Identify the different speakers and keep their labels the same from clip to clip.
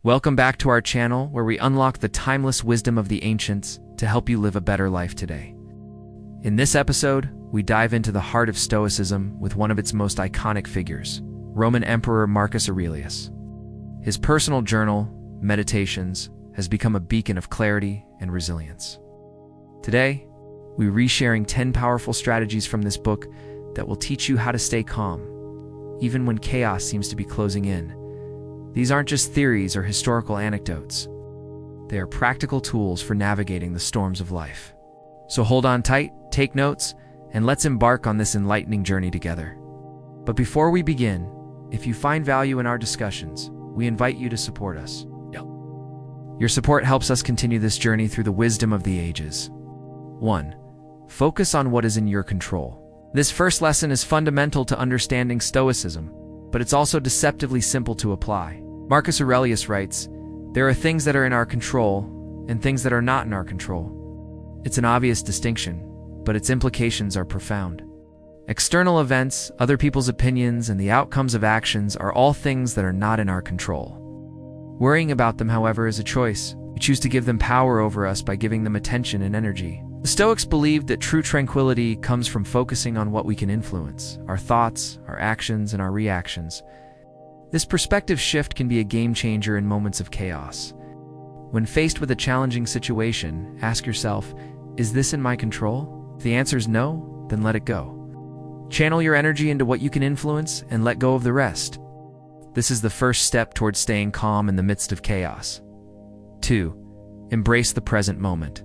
Speaker 1: Welcome back to our channel where we unlock the timeless wisdom of the ancients to help you live a better life today. In this episode, we dive into the heart of Stoicism with one of its most iconic figures, Roman Emperor Marcus Aurelius. His personal journal, Meditations, has become a beacon of clarity and resilience. Today, we're resharing 10 powerful strategies from this book that will teach you how to stay calm, even when chaos seems to be closing in. These aren't just theories or historical anecdotes. They are practical tools for navigating the storms of life. So hold on tight, take notes, and let's embark on this enlightening journey together. But before we begin, if you find value in our discussions, we invite you to support us. Your support helps us continue this journey through the wisdom of the ages. 1. Focus on what is in your control. This first lesson is fundamental to understanding Stoicism, but it's also deceptively simple to apply. Marcus Aurelius writes, "There are things that are in our control and things that are not in our control." It's an obvious distinction, but its implications are profound. External events, other people's opinions, and the outcomes of actions are all things that are not in our control. Worrying about them, however, is a choice. We choose to give them power over us by giving them attention and energy. The Stoics believed that true tranquility comes from focusing on what we can influence, our thoughts, our actions, and our reactions. This perspective shift can be a game changer in moments of chaos. When faced with a challenging situation, ask yourself, is this in my control? If the answer is no, then let it go. Channel your energy into what you can influence and let go of the rest. This is the first step towards staying calm in the midst of chaos. 2. Embrace the present moment.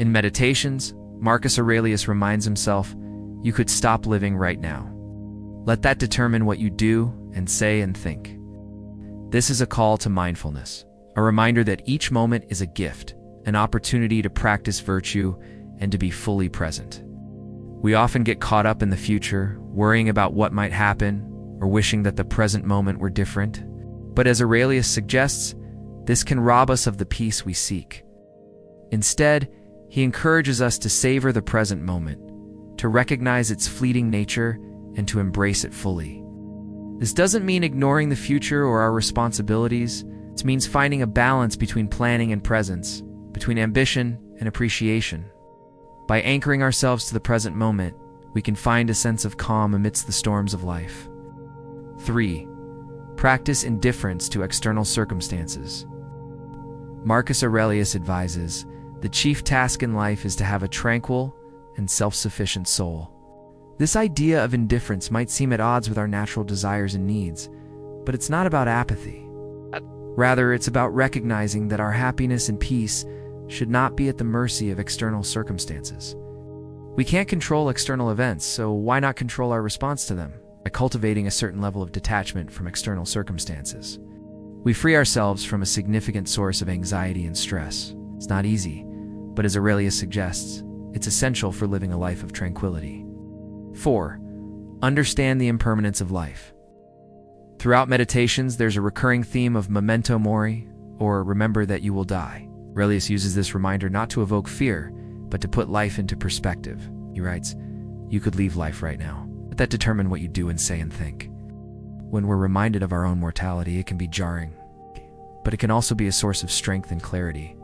Speaker 1: In Meditations, Marcus Aurelius reminds himself, you could stop living right now. Let that determine what you do and say and think. This is a call to mindfulness, a reminder that each moment is a gift, an opportunity to practice virtue and to be fully present. We often get caught up in the future, worrying about what might happen, or wishing that the present moment were different. But as Aurelius suggests, this can rob us of the peace we seek. Instead, he encourages us to savor the present moment, to recognize its fleeting nature, and to embrace it fully. This doesn't mean ignoring the future or our responsibilities. It means finding a balance between planning and presence, between ambition and appreciation. By anchoring ourselves to the present moment, we can find a sense of calm amidst the storms of life. 3. Practice indifference to external circumstances. Marcus Aurelius advises, the chief task in life is to have a tranquil and self-sufficient soul. This idea of indifference might seem at odds with our natural desires and needs, but it's not about apathy. Rather, it's about recognizing that our happiness and peace should not be at the mercy of external circumstances. We can't control external events, so why not control our response to them? By cultivating a certain level of detachment from external circumstances, we free ourselves from a significant source of anxiety and stress. It's not easy, but as Aurelius suggests, it's essential for living a life of tranquility. 4. Understand the impermanence of life. Throughout Meditations, there's a recurring theme of memento mori, or remember that you will die. Aurelius uses this reminder not to evoke fear, but to put life into perspective. He writes, you could leave life right now. Let that determine what you do and say and think. When we're reminded of our own mortality, it can be jarring, but it can also be a source of strength and clarity.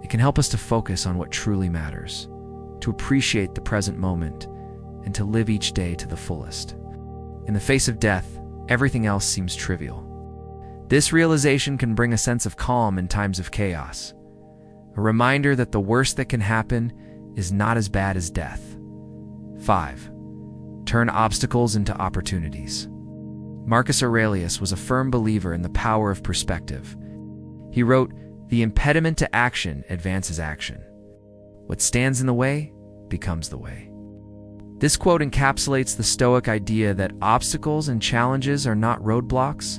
Speaker 1: It can help us to focus on what truly matters, to appreciate the present moment, and to live each day to the fullest. In the face of death, everything else seems trivial. This realization can bring a sense of calm in times of chaos, a reminder that the worst that can happen is not as bad as death. 5. Turn obstacles into opportunities. Marcus Aurelius was a firm believer in the power of perspective. He wrote, the impediment to action advances action. What stands in the way becomes the way. This quote encapsulates the Stoic idea that obstacles and challenges are not roadblocks,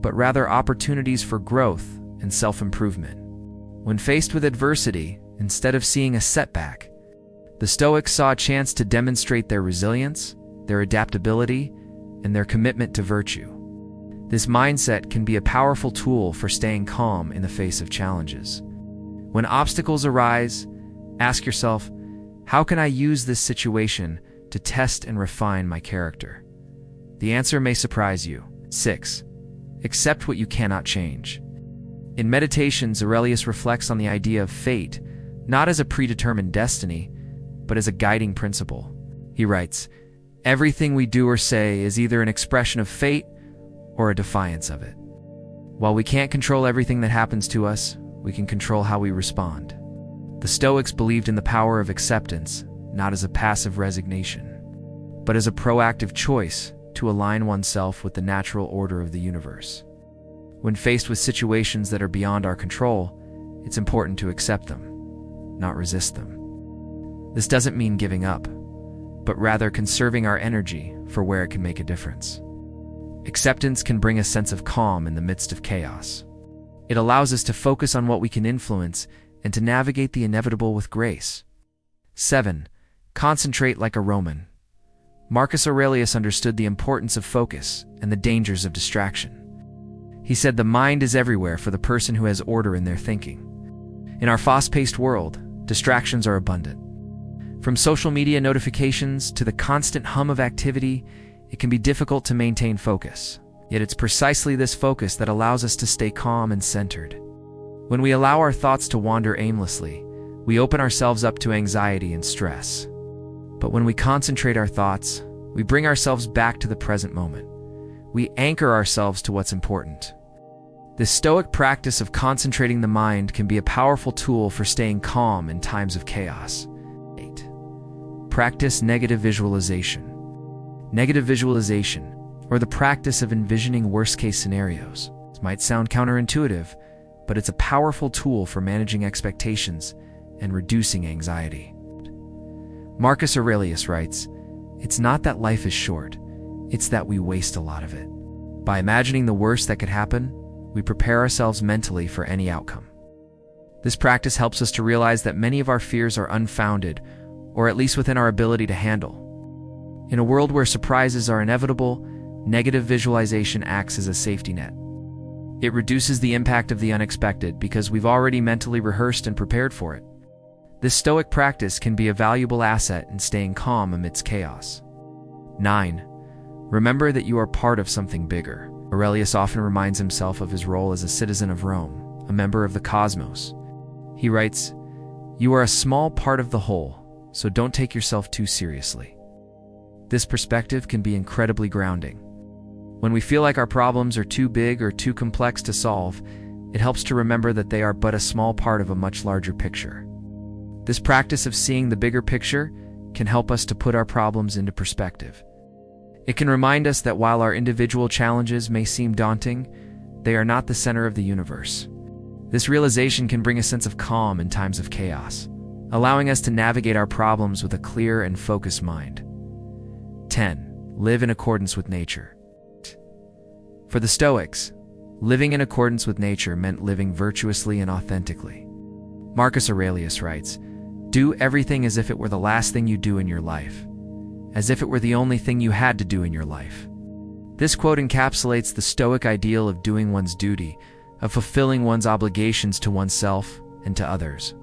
Speaker 1: but rather opportunities for growth and self-improvement. When faced with adversity, instead of seeing a setback, the Stoics saw a chance to demonstrate their resilience, their adaptability, and their commitment to virtue. This mindset can be a powerful tool for staying calm in the face of challenges. When obstacles arise, ask yourself, how can I use this situation to test and refine my character? The answer may surprise you. 6. Accept what you cannot change. In Meditations, Aurelius reflects on the idea of fate, not as a predetermined destiny, but as a guiding principle. He writes, "Everything we do or say is either an expression of fate or a defiance of it. While we can't control everything that happens to us, we can control how we respond." The Stoics believed in the power of acceptance, not as a passive resignation, but as a proactive choice to align oneself with the natural order of the universe. When faced with situations that are beyond our control, it's important to accept them, not resist them. This doesn't mean giving up, but rather conserving our energy for where it can make a difference. Acceptance can bring a sense of calm in the midst of chaos. It allows us to focus on what we can influence and to navigate the inevitable with grace. 7. Concentrate like a Roman. Marcus Aurelius understood the importance of focus and the dangers of distraction. He said the mind is everywhere for the person who has order in their thinking. In our fast-paced world, distractions are abundant. From social media notifications to the constant hum of activity, it can be difficult to maintain focus. Yet it's precisely this focus that allows us to stay calm and centered. When we allow our thoughts to wander aimlessly, we open ourselves up to anxiety and stress. But when we concentrate our thoughts, we bring ourselves back to the present moment. We anchor ourselves to what's important. This Stoic practice of concentrating the mind can be a powerful tool for staying calm in times of chaos. 8. Practice negative visualization. Negative visualization, or the practice of envisioning worst-case scenarios. This might sound counterintuitive, but it's a powerful tool for managing expectations and reducing anxiety. Marcus Aurelius writes, "It's not that life is short, it's that we waste a lot of it." By imagining the worst that could happen, we prepare ourselves mentally for any outcome. This practice helps us to realize that many of our fears are unfounded, or at least within our ability to handle. In a world where surprises are inevitable, negative visualization acts as a safety net. It reduces the impact of the unexpected because we've already mentally rehearsed and prepared for it. This Stoic practice can be a valuable asset in staying calm amidst chaos. 9. Remember that you are part of something bigger. Aurelius often reminds himself of his role as a citizen of Rome, a member of the cosmos. He writes, "You are a small part of the whole, so don't take yourself too seriously." This perspective can be incredibly grounding. When we feel like our problems are too big or too complex to solve, it helps to remember that they are but a small part of a much larger picture. This practice of seeing the bigger picture can help us to put our problems into perspective. It can remind us that while our individual challenges may seem daunting, they are not the center of the universe. This realization can bring a sense of calm in times of chaos, allowing us to navigate our problems with a clear and focused mind. 10. Live in accordance with nature. For the Stoics, living in accordance with nature meant living virtuously and authentically. Marcus Aurelius writes, "Do everything as if it were the last thing you do in your life, as if it were the only thing you had to do in your life." This quote encapsulates the Stoic ideal of doing one's duty, of fulfilling one's obligations to oneself and to others.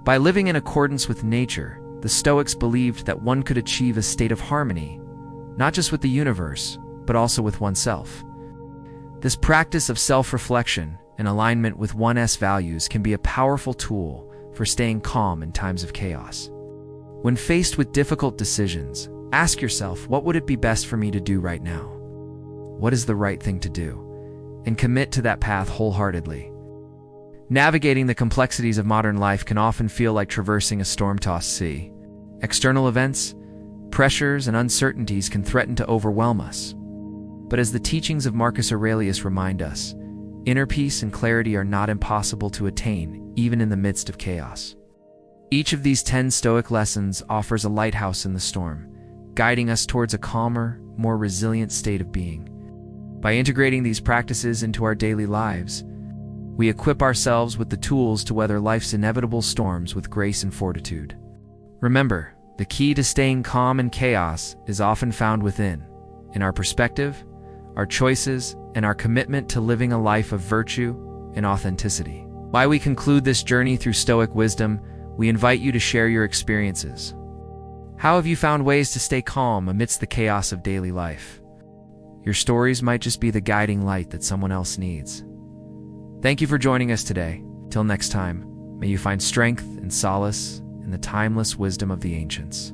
Speaker 1: By living in accordance with nature, the Stoics believed that one could achieve a state of harmony, not just with the universe, but also with oneself. This practice of self-reflection and alignment with one's values can be a powerful tool for staying calm in times of chaos. When faced with difficult decisions, ask yourself, what would it be best for me to do right now? What is the right thing to do? And commit to that path wholeheartedly. Navigating the complexities of modern life can often feel like traversing a storm-tossed sea. External events, pressures, and uncertainties can threaten to overwhelm us. But as the teachings of Marcus Aurelius remind us, inner peace and clarity are not impossible to attain, even in the midst of chaos. Each of these 10 Stoic lessons offers a lighthouse in the storm, guiding us towards a calmer, more resilient state of being. By integrating these practices into our daily lives, we equip ourselves with the tools to weather life's inevitable storms with grace and fortitude. Remember, the key to staying calm in chaos is often found within, in our perspective, our choices, and our commitment to living a life of virtue and authenticity. While we conclude this journey through Stoic wisdom, we invite you to share your experiences. How have you found ways to stay calm amidst the chaos of daily life? Your stories might just be the guiding light that someone else needs. Thank you for joining us today. Till next time, may you find strength and solace in the timeless wisdom of the ancients.